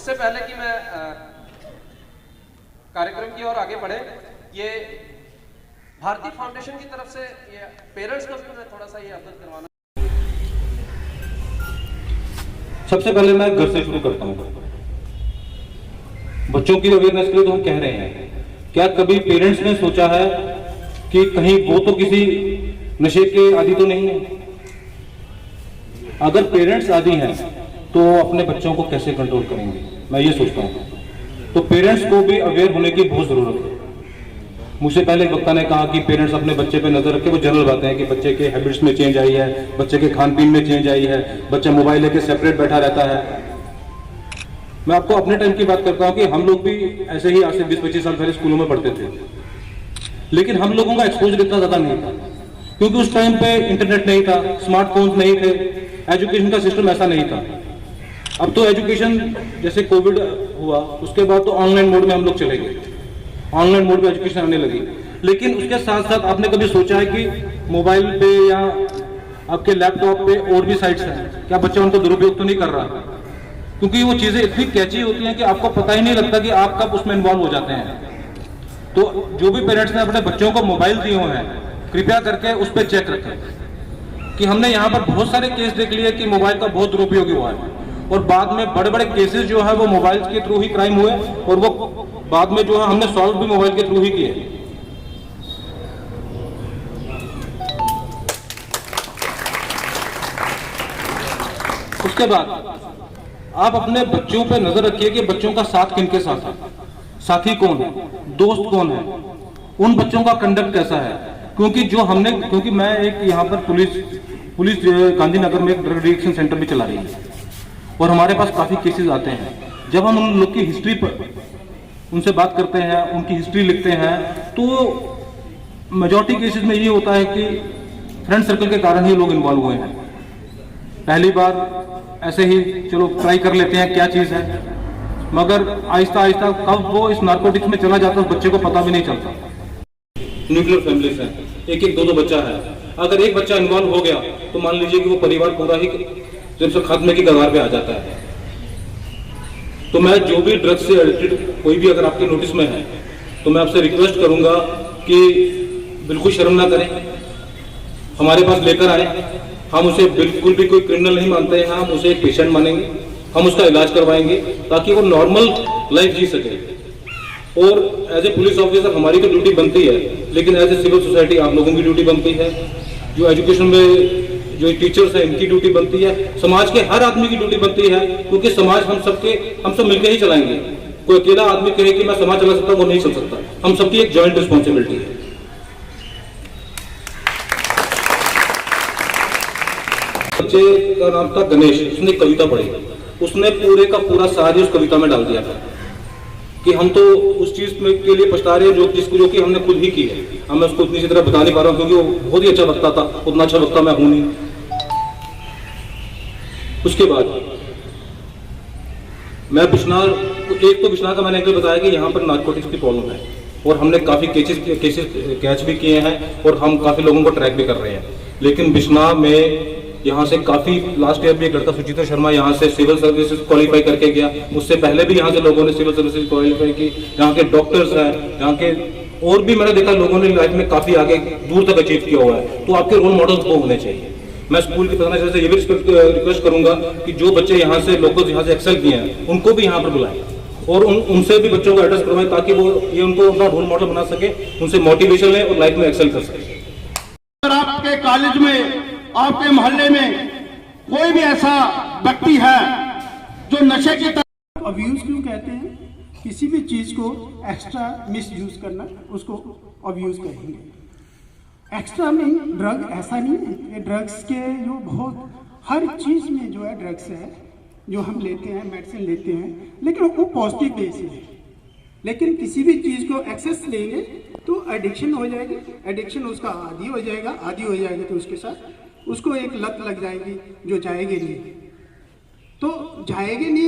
इससे पहले कि मैं कार्यक्रम की ओर आगे बढ़े, ये भारतीय फाउंडेशन की तरफ से ये पेरेंट्स को भी मैं थोड़ा सा ये अवगत करवाना। सबसे पहले मैं घर से शुरू करता हूँ। बच्चों की अवेयरनेस के लिए तो हम कह रहे हैं, क्या कभी पेरेंट्स ने सोचा है कि कहीं वो तो किसी नशे के आदी तो नहीं है? अगर पेरेंट्स आदी हैं तो अपने बच्चों को कैसे कंट्रोल करेंगे, मैं ये सोचता हूँ। तो पेरेंट्स को भी अवेयर होने की बहुत जरूरत है। मुझसे पहले एक वक्ता ने कहा कि पेरेंट्स अपने बच्चे पे नजर रखे, वो जनरल बातें हैं कि बच्चे के हैबिट्स में चेंज आई है, बच्चे के खान पीन में चेंज आई है, बच्चा मोबाइल लेके सेपरेट बैठा रहता है। मैं आपको अपने टाइम की बात करता हूँ कि हम लोग भी ऐसे ही आज से 20-25 साल पहले स्कूलों में पढ़ते थे, लेकिन हम लोगों का एक्सपोजर इतना ज्यादा नहीं था, क्योंकि उस टाइम पे इंटरनेट नहीं था, स्मार्टफोन्स नहीं थे, एजुकेशन का सिस्टम ऐसा नहीं था। अब तो एजुकेशन जैसे कोविड हुआ उसके बाद तो ऑनलाइन मोड में हम लोग चले गए, ऑनलाइन मोड में एजुकेशन आने लगी। लेकिन उसके साथ साथ आपने कभी सोचा है कि मोबाइल पे या आपके लैपटॉप पे और भी साइट्स हैं, क्या बच्चा उनको दुरुपयोग तो नहीं कर रहा? क्योंकि वो चीजें इतनी कैची होती हैं कि आपको पता ही नहीं लगता कि आप कब उसमें इन्वॉल्व हो जाते हैं। तो जो भी पेरेंट्स ने अपने बच्चों को मोबाइल दिए हुए हैं, कृपया करके उस पर चेक रखें कि हमने यहाँ पर बहुत सारे केस देख लिए कि मोबाइल का बहुत दुरुपयोग हुआ है, और बाद में बड़े बड़े केसेस जो है वो मोबाइल के थ्रू ही क्राइम हुए, और वो बाद में जो है हमने सॉल्व भी मोबाइल के थ्रू ही किए। उसके बाद आप अपने बच्चों पे नजर रखिए कि बच्चों का साथ किनके साथ है, साथी कौन है, दोस्त कौन है, उन बच्चों का कंडक्ट कैसा है। क्योंकि मैं एक यहाँ पर पुलिस गांधीनगर में एक ड्रग एडिक्शन सेंटर भी चला रही है, और हमारे पास काफी केसेस आते हैं। जब हम उन लोग की हिस्ट्री पर उनसे बात करते हैं, उनकी हिस्ट्री लिखते हैं, तो मेजॉरिटी केसेस में ये होता है कि फ्रेंड सर्कल के कारण ही लोग इन्वॉल्व हुए हैं। पहली बार ऐसे ही चलो ट्राई कर लेते हैं क्या चीज है, मगर आहिस्ता आहिस्ता कब वो इस नार्कोटिक्स में चला जाता है बच्चे को पता भी नहीं चलता। न्यूक्लियर फैमिलीज हैं, एक एक दो दो बच्चा है, अगर एक बच्चा इन्वॉल्व हो गया तो मान लीजिए कि वो परिवार पूरा ही जब खात्मे की कगार पे आ जाता है। तो मैं जो भी ड्रग्स से एडिक्टेड कोई भी अगर आपके नोटिस में है, तो मैं आपसे रिक्वेस्ट करूंगा कि बिल्कुल शर्म ना करें, हमारे पास लेकर आए। हम उसे बिल्कुल भी कोई क्रिमिनल नहीं मानते हैं, हम उसे एक पेशेंट मानेंगे, हम उसका इलाज करवाएंगे ताकि वो नॉर्मल लाइफ जी सके। और एज ए पुलिस ऑफिसर हमारी तो ड्यूटी बनती है, लेकिन एज ए सिविल सोसाइटी आप लोगों की ड्यूटी बनती है, जो एजुकेशन में जो टीचर्स हैं इनकी ड्यूटी बनती है, समाज के हर आदमी की ड्यूटी बनती है, क्योंकि समाज हम सब मिलकर ही चलाएंगे। कोई अकेला आदमी कहे कि मैं समाज चला सकता हूं, वो नहीं चल सकता। हम सबकी एक जॉइंट रिस्पॉन्सिबिलिटी है। बच्चे का नाम था गणेश, उसने कविता पढ़ी, उसने पूरे का पूरा सार ही उस कविता में डाल दिया था कि हम तो उस चीज में के लिए पछता रहे हैं जो कि हमने खुद ही की है। अब मैं उसको उतनी सी तरह बता नहीं पा रहा हूँ क्योंकि वो बहुत ही अच्छा वक्ता था, उतना अच्छा वक्ता मैं हूं नहीं। उसके बाद मैं बिश्नाह का मैंने एक बताया कि यहाँ पर नार्कोटिक्स की प्रॉब्लम है, और हमने काफी केसेस कैच भी किए हैं, और हम काफी लोगों को ट्रैक भी कर रहे हैं। लेकिन बिश्नाह में यहाँ से काफी लास्ट ईयर भी एक लड़का सुचिता शर्मा यहाँ से सिविल सर्विसेज क्वालिफाई करके गया, उससे पहले भी यहाँ के लोगों ने सिविल सर्विसेज क्वालिफाई की। यहाँ के डॉक्टर्स हैं, यहाँ के और भी मैंने देखा लोगों ने लाइफ में काफी आगे दूर तक अचीव किया हुआ है। तो आपके रोल मॉडल्स वो होने चाहिए। मैं स्कूल की प्रधानाचार्य से ये भी रिक्वेस्ट करूंगा कि जो बच्चे यहाँ से लोकल यहाँ से एक्सेल किए हैं उनको भी यहाँ पर बुलाएं, और उनसे भी बच्चों को एड्रेस करवाएं, ताकि वो ये उनको अपना रोल मॉडल बना सके, उनसे मोटिवेशन लें और लाइफ में एक्सेल कर सके। आपके कॉलेज में, आपके मोहल्ले में कोई भी ऐसा व्यक्ति है जो नशे की तरफ, अब्यूज क्यों कहते हैं? किसी भी चीज को एक्स्ट्रा मिस यूज करना, उसको अब्यूज कहेंगे। एक्स्ट्रा में ड्रग ऐसा नहीं है, ये ड्रग्स के जो बहुत हर चीज में जो है ड्रग्स है, जो हम लेते हैं, मेडिसिन लेते हैं, लेकिन वो पॉजिटिव बेस है। लेकिन किसी भी चीज को एक्सेस लेंगे तो एडिक्शन हो जाएगी, एडिक्शन उसका आदी हो जाएगा, तो उसके साथ उसको एक लत लग जाएगी जो जाएगी नहीं।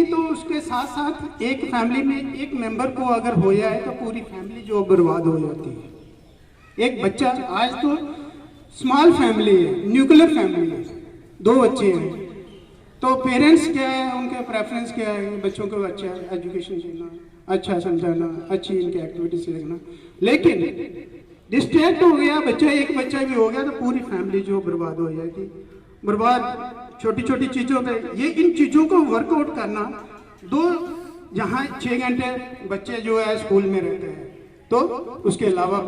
तो उसके साथ साथ एक फैमिली में एक मेंबर को अगर हो जाए तो पूरी फैमिली जो बर्बाद हो जाती है। एक बच्चा, आज तो स्मॉल फैमिली है, न्यूक्लियर फैमिली है, 2 बच्चे हैं, तो पेरेंट्स क्या है, उनके प्रेफरेंस क्या है, बच्चों को अच्छा एजुकेशन देना, अच्छा समझाना, अच्छी इनकी एक्टिविटीज देखना। लेकिन डिस्ट्रैक्ट हो गया बच्चा, एक बच्चा भी हो गया तो पूरी फैमिली जो बर्बाद हो जाएगी। बर्बाद छोटी छोटी चीज़ों पे, ये इन चीज़ों को वर्कआउट करना। दो जहाँ 6 घंटे बच्चे जो है स्कूल में रहते हैं तो उसके अलावा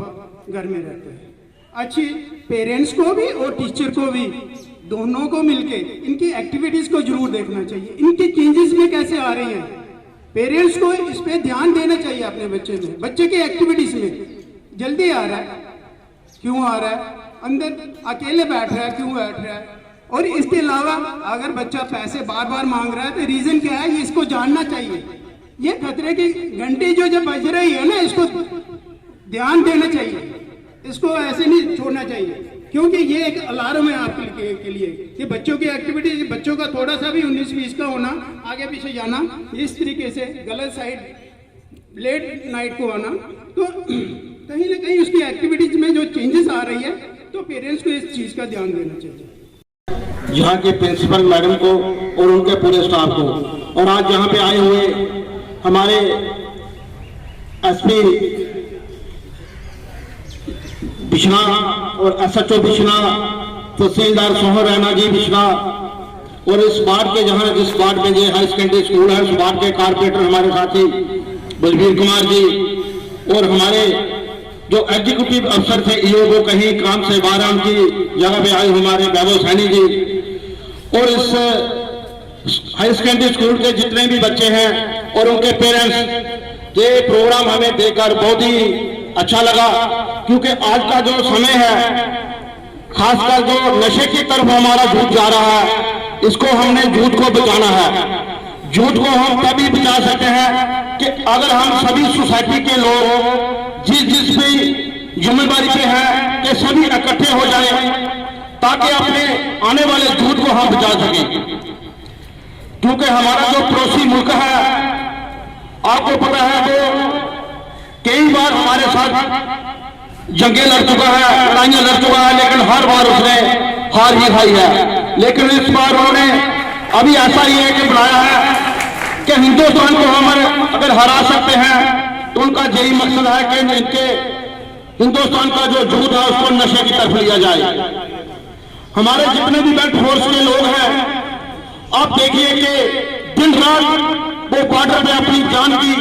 घर में रहते हैं। अच्छी पेरेंट्स को भी और टीचर को भी, दोनों को मिलके इनकी एक्टिविटीज को जरूर देखना चाहिए, इनकी चेंजेस में कैसे आ रही हैं। पेरेंट्स को इस पे ध्यान देना चाहिए अपने बच्चे में, बच्चे की एक्टिविटीज में। जल्दी आ रहा है, क्यों आ रहा है, अंदर अकेले बैठ रहा है, क्यों बैठ रहा है। और इसके अलावा अगर बच्चा पैसे बार बार मांग रहा है तो रीजन क्या है, ये इसको जानना चाहिए। ये खतरे की घंटी जो जब बज रही है ना, इसको ध्यान देना चाहिए, इसको ऐसे नहीं छोड़ना चाहिए, क्योंकि ये एक अलार्म है आपके लिए कि बच्चों की एक्टिविटी, बच्चों का थोड़ा सा भी 19-20 का होना, आगे पीछे जाना, इस तरीके से गलत साइड लेट नाइट को आना, तो कहीं ना कहीं उसकी एक्टिविटीज में जो चेंजेस आ रही है, तो पेरेंट्स को इस चीज का ध्यान देना चाहिए। यहाँ के प्रिंसिपल मैडम को और उनके पूरे स्टाफ को, और आज यहाँ पे आए हुए हमारे एसपी बिश्ना और एसएचओ बिश्ना, तहसीलदार सोहर रैना जी बिश्ना, और इस वार्ड के जहाँ जिस वार्ड में ये हाई सेकेंडरी स्कूल है उस वार्ड के कारपोरेटर हमारे साथी बलबीर कुमार जी, और हमारे जो एग्जीक्यूटिव अफसर थे ईओ वो कहीं काम से बाहर उनकी जगह पे आए हमारे वैभव सैनी जी, और इस हाई सेकेंडरी स्कूल के जितने भी बच्चे हैं और उनके पेरेंट्स, ये प्रोग्राम हमें देखकर बहुत ही अच्छा लगा। क्योंकि आज का जो समय है, खासकर जो नशे की तरफ हमारा झूठ जा रहा है, इसको हमने झूठ को बचाना है। झूठ को हम तभी बचा सकते हैं कि अगर हम सभी सोसाइटी के लोग जिस भी जिम्मेदारी पे हैं कि सभी इकट्ठे हो जाएं, ताकि अपने आने वाले झूठ को हम बचा सकें। क्योंकि हमारा जो पड़ोसी मुल्क है, आपको पता है, वो कई बार हमारे साथ जंगें लड़ चुका है, लड़ाइयां लड़ चुका है, लेकिन हर बार उसने हार ही खाई है। लेकिन इस बार उन्होंने अभी ऐसा ही है कि बुलाया है कि हिंदुस्तान को हम अगर हरा सकते हैं तो उनका यही मकसद है कि इनके हिंदुस्तान का जो झूठ है उसको नशे की तरफ लिया जाए। हमारे जितने भी बेल्ट फोर्स के लोग हैं, आप देखिए कि दिन रात वो बॉर्डर पे अपनी जान की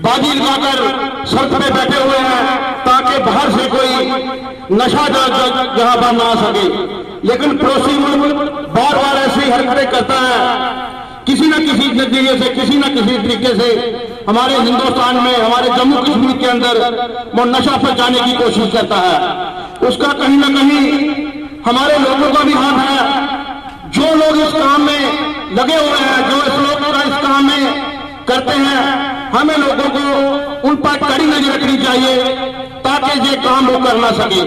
बाजी लगाकर सड़क पे बैठे हुए हैं ताकि बाहर से कोई नशा जहां पर ना आ सके। लेकिन पड़ोसी मुल्क बार बार ऐसी हरकतें करता है, किसी न किसी नजरिए से, किसी न किसी तरीके से हमारे हिंदुस्तान में, हमारे जम्मू कश्मीर के अंदर वो नशा फैलाने की कोशिश करता है। उसका कहीं ना कहीं हमारे लोगों का भी हाथ है। जो लोग इस काम में लगे हुए हैं, जो इस लोग का इस काम में करते हैं, हमें लोगों को उन पर कड़ी नजर रखनी चाहिए ताकि ये काम वो कर ना सके।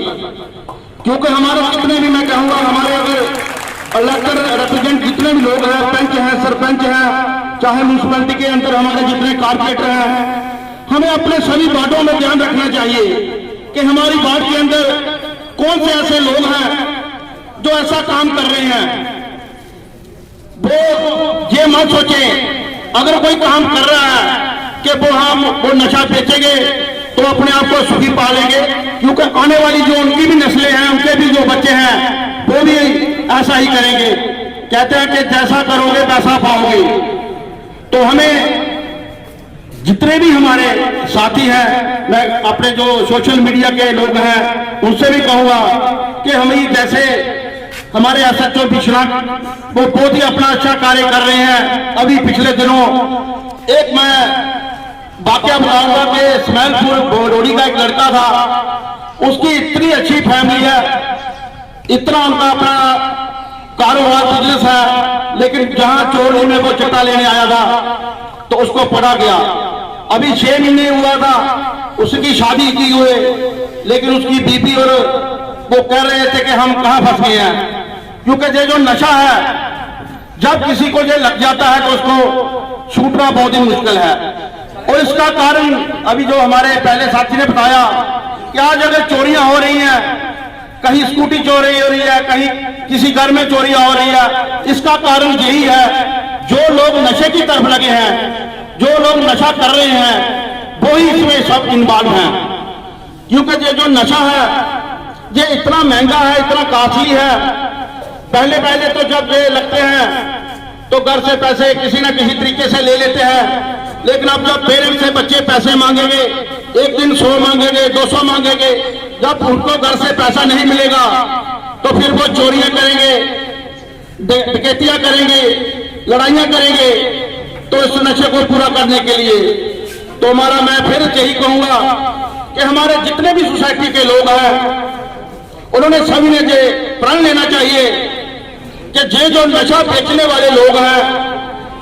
क्योंकि हमारे जितने भी, मैं कहूँगा, हमारे अगर इलेक्टेड रिप्रेजेंट जितने भी लोग हैं, पंच हैं, सरपंच हैं, चाहे म्यूनसिपैलिटी के अंदर हमारे जितने कारपोरेटर हैं, हमें अपने सभी वार्डों में ध्यान रखना चाहिए कि हमारी वार्ड के अंदर कौन से ऐसे लोग हैं जो ऐसा काम कर रहे हैं। वो ये मत सोचे अगर कोई काम कर रहा है कि वो नशा बेचेंगे तो अपने आप को सुखी पालेंगे, क्योंकि आने वाली जो उनकी भी नस्लें हैं, उनके भी जो बच्चे हैं, वो भी ऐसा ही करेंगे। कहते हैं कि जैसा करोगे वैसा पाओगे। तो हमें जितने भी हमारे साथी हैं, मैं अपने जो सोशल मीडिया के लोग हैं उनसे भी कहूंगा कि हमें जैसे हमारे एसएचओ बिश्ना, वो बहुत ही अपना अच्छा कार्य कर रहे हैं। अभी पिछले दिनों एक मैं वाकया बताऊंगा कि स्मैलपुर बोरोड़ी का एक लड़का था, उसकी इतनी अच्छी फैमिली है, इतना उनका अपना कारोबार बिजनेस है, लेकिन जहां चोरी में वो चिट्टा लेने आया था तो उसको पकड़ा गया। अभी 6 महीने हुआ था उसकी शादी की हुए, लेकिन उसकी बीबी और वो कह रहे थे कि हम कहां फंस गए हैं। क्योंकि ये जो नशा है, जब किसी को ये लग जाता है तो उसको छूटना बहुत ही मुश्किल है। और इसका कारण अभी जो हमारे पहले साथी ने बताया कि आज अगर चोरियां हो रही हैं कहीं स्कूटी चोरी हो रही है, कहीं किसी घर में चोरी हो रही है। इसका कारण यही है, जो लोग नशे की तरफ लगे हैं, जो लोग नशा कर रहे हैं, वो ही इसमें सब इन्वॉल्व हैं। क्योंकि ये जो नशा है ये इतना महंगा है, इतना कॉस्टली है। पहले पहले तो जब ये लगते हैं तो घर से पैसे किसी ना किसी तरीके से ले लेते हैं, लेकिन अब जब पेरेंट्स से बच्चे पैसे मांगेंगे, एक दिन 100 मांगेंगे, 200 मांगेंगे, जब उनको घर से पैसा नहीं मिलेगा तो फिर वो चोरियां करेंगे, डकैतियां करेंगे, लड़ाइयां करेंगे। तो इस नशे को पूरा करने के लिए तो मैं फिर यही कहूंगा कि हमारे जितने भी सोसाइटी के लोग हैं उन्होंने सभी ने ये प्रण लेना चाहिए कि ये जो नशा बेचने वाले लोग हैं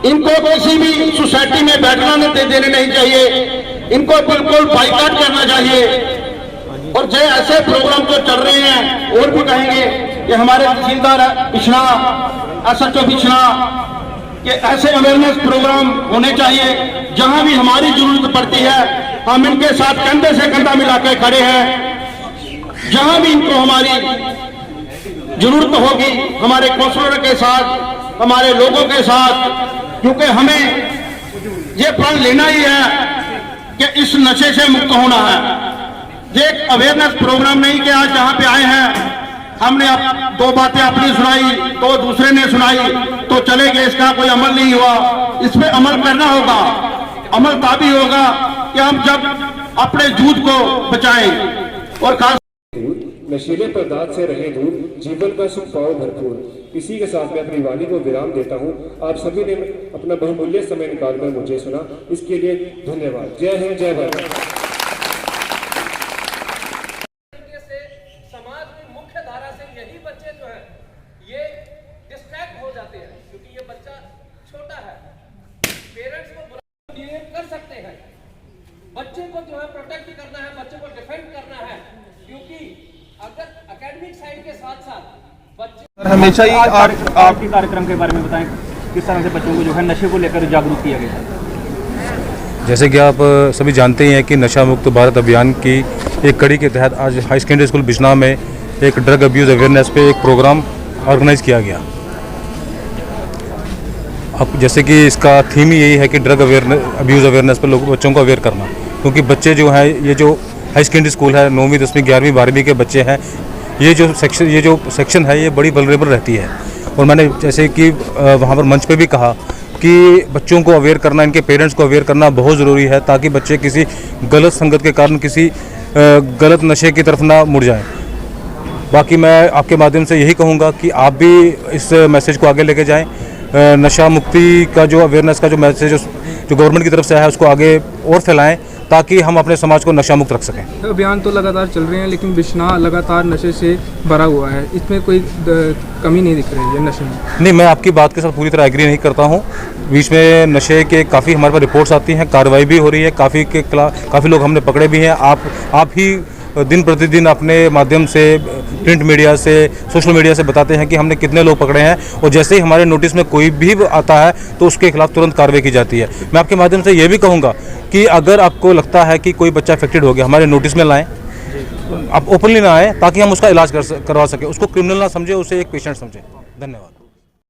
इनको किसी भी सोसाइटी में बैठना देने नहीं चाहिए, इनको बिल्कुल बाइकाट करना चाहिए। और जो ऐसे प्रोग्राम जो चल रहे हैं और भी कहेंगे कि हमारे तहसीलदार बिछना, SHO बिछना, कि ऐसे अवेयरनेस प्रोग्राम होने चाहिए। जहां भी हमारी जरूरत पड़ती है हम इनके साथ कंधे से कंधा मिलाकर खड़े हैं। जहां भी इनको हमारी जरूरत होगी हमारे काउंसलर के साथ, हमारे लोगों के साथ, क्योंकि हमें ये प्रण लेना ही है कि इस नशे से मुक्त होना है। ये एक अवेयरनेस प्रोग्राम नहीं कि आज जहां पे आए हैं हमने दो बातें अपनी सुनाई तो दूसरे ने सुनाई तो चले गए, इसका कोई अमल नहीं हुआ। इस पे अमल करना होगा। अमल तभी होगा कि हम जब अपने दूध को बचाएं। और खास नशीले पदार्थ से रहे दूर, जीवन का सुख पाओ भरपूर। इसी के साथ मैं अपनी वाणी को विराम देता हूँ। आप सभी ने अपना बहुमूल्य समय निकालकर मुझे सुना, इसके लिए धन्यवाद। जय हिंद, जय भारत। समाज में मुख्य धारा से यही बच्चे जो है ये डिस्ट्रैक्ट हो जाते हैं, क्योंकि ये बच्चा छोटा है। पेरेंट्स को कर सकते हैं, बच्चे को जो है प्रोटेक्ट करना है, बच्चे को डिफेंड करना है, क्योंकि अगर एकेडमिक साइड के साथ साथ बच्चे हमेशा ही आपके कार्यक्रम के बारे में बताएं, किस तरह से बच्चों को जो है नशे को लेकर जागरूक किया गया है। जैसे कि आप सभी जानते ही हैं कि नशा मुक्त भारत अभियान की एक कड़ी के तहत आज हाई सेकेंडरी स्कूल बिछना में एक ड्रग अब्यूज़ अवेयरनेस पे एक प्रोग्राम ऑर्गेनाइज किया गया। अब जैसे कि इसका थीम ही यही है कि ड्रग अब्यूज़ अवेयरनेस पे लोग बच्चों को अवेयर करना, क्योंकि बच्चे जो हैं, ये जो हाई सेकेंडरी स्कूल है, 9वीं 10वीं 11वीं 12वीं के बच्चे हैं, ये जो सेक्शन है ये बड़ी वल्नरेबल रहती है। और मैंने जैसे कि वहाँ पर मंच पे भी कहा कि बच्चों को अवेयर करना, इनके पेरेंट्स को अवेयर करना बहुत ज़रूरी है, ताकि बच्चे किसी गलत संगत के कारण किसी गलत नशे की तरफ ना मुड़ जाएं। बाकी मैं आपके माध्यम से यही कहूँगा कि आप भी इस मैसेज को आगे लेके जाएं। नशा मुक्ति का जो अवेयरनेस का जो मैसेज जो गवर्नमेंट की तरफ से है उसको आगे और फैलाएं, ताकि हम अपने समाज को नशा मुक्त रख सकें। अभियान तो लगातार चल रहे हैं, लेकिन बिछना लगातार नशे से भरा हुआ है, इसमें कोई कमी नहीं दिख रही है नशे में। नहीं, मैं आपकी बात के साथ पूरी तरह एग्री नहीं करता हूँ। बीच में नशे के काफ़ी हमारे पास रिपोर्ट्स आती हैं, कार्रवाई भी हो रही है, काफ़ी लोग हमने पकड़े भी हैं। आप ही दिन प्रतिदिन अपने माध्यम से, प्रिंट मीडिया से, सोशल मीडिया से बताते हैं कि हमने कितने लोग पकड़े हैं, और जैसे ही हमारे नोटिस में कोई भी आता है तो उसके खिलाफ तुरंत कार्रवाई की जाती है। मैं आपके माध्यम से ये भी कहूँगा कि अगर आपको लगता है कि कोई बच्चा अफेक्टेड हो गया, हमारे नोटिस में लाएं, आप ओपनली ना आए, ताकि हम उसका इलाज करवा सकें, उसको क्रिमिनल ना समझे, उसे एक पेशेंट समझें। धन्यवाद।